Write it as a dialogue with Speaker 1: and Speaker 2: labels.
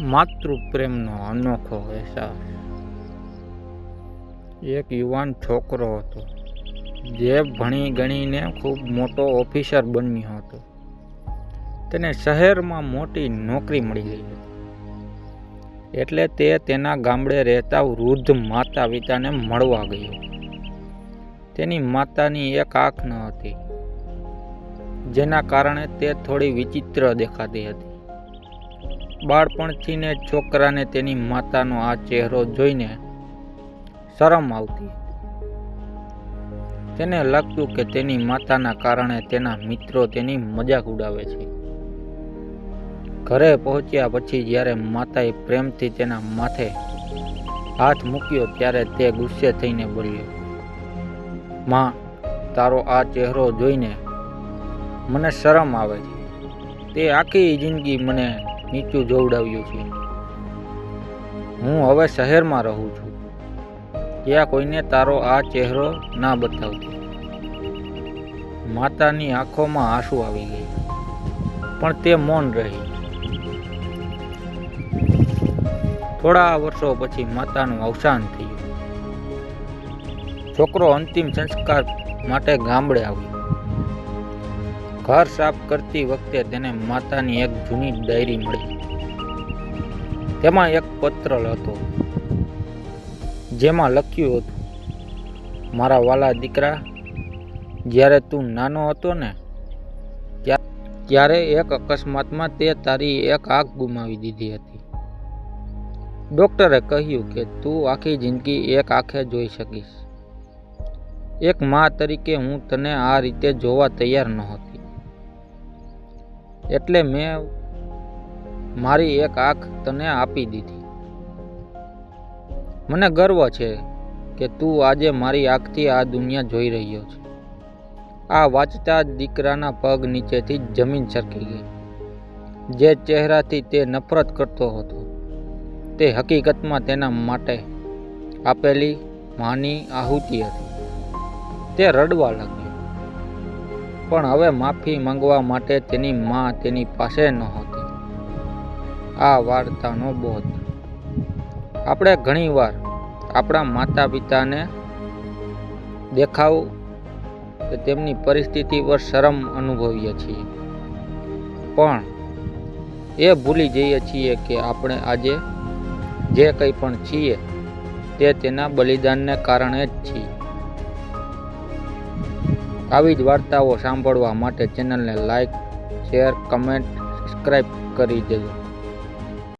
Speaker 1: માતૃપ્રેમનો અનોખો અહેસાસ। એક યુવાન છોકરો હતો જે ભણી ગણીને ખૂબ મોટો ઓફિસર બન્યો હતો। તેને શહેરમાં મોટી નોકરી મળી ગઈ હતી, એટલે તે તેના ગામડે રહેતા વૃદ્ધ માતા પિતાને મળવા ગયો। તેની માતાની એક આંખ ન હતી, જેના કારણે તે થોડી વિચિત્ર દેખાતી હતી। બાળપણથી ને છોકરાને તેની માતાનો આ ચહેરો જોઈને શરમ આવતી હતી। તેને લાગતું કે તેની માતાના કારણે તેના મિત્રો તેની મજાક ઉડાવે છે। ઘરે પહોંચ્યા પછી જ્યારે માતાએ પ્રેમથી તેના માથે હાથ મૂક્યો ત્યારે તે ગુસ્સે થઈને બોલ્યો, "માં, તારો આ ચહેરો જોઈને મને શરમ આવે છે। તે આખી જિંદગી મને નીચું જોવડાવ્યું છે। હું હવે શહેરમાં રહું છું, ત્યાં કોઈને તારો આ ચહેરો ના બતાવતી।" માતાની આંખોમાં આંસુ આવી ગયા, પણ તે મૌન રહી। થોડા વર્ષો પછી માતાનું અવસાન થયું। છોકરો અંતિમ સંસ્કાર માટે ગામડે આવ્યો। ઘર સાફ કરતી વખતે તેને માતાની એક જૂની ડાયરી મળી। તેમાં એક પત્ર હતો, જેમાં લખ્યું હતું, "મારા વાલા દીકરા, જ્યારે તું નાનો હતો ને ત્યારે એક અકસ્માતમાં તે તારી એક આંખ ગુમાવી દીધી હતી। ડોક્ટરે કહ્યું કે તું આખી જિંદગી એક આંખે જોઈ શકીશ। એક મા તરીકે હું તને આ રીતે જોવા તૈયાર નહોતી, એટલે મેં મારી એક આંખ તને આપી દીધી। મને ગર્વ છે કે તું આજે મારી આંખથી આ દુનિયા જોઈ રહ્યો છે।" આ વાંચતા જ દીકરાના પગ નીચેથી જમીન સરકી ગઈ। જે ચહેરાથી તે નફરત કરતો હતો, તે હકીકતમાં તેના માટે આપેલી માની આહુતિ હતી। તે રડવા લાગ્યો, પણ હવે માફી માંગવા માટે તેની મા તેની પાસે નહોતી। આ વાર્તાનો બોધ: આપણે ઘણીવાર આપણા માતા પિતાને દેખાવ કે તેમની પરિસ્થિતિ પર શરમ અનુભવીએ છીએ, પણ એ ભૂલી જઈએ છીએ કે આપણે આજે જે કંઈ પણ છીએ તે તેના બલિદાનને કારણે જ છીએ। આવી જ વાર્તાઓ સાંભળવા માટે ચેનલને લાઈક, શેર, કમેન્ટ, સબસ્ક્રાઈબ કરી દેજો।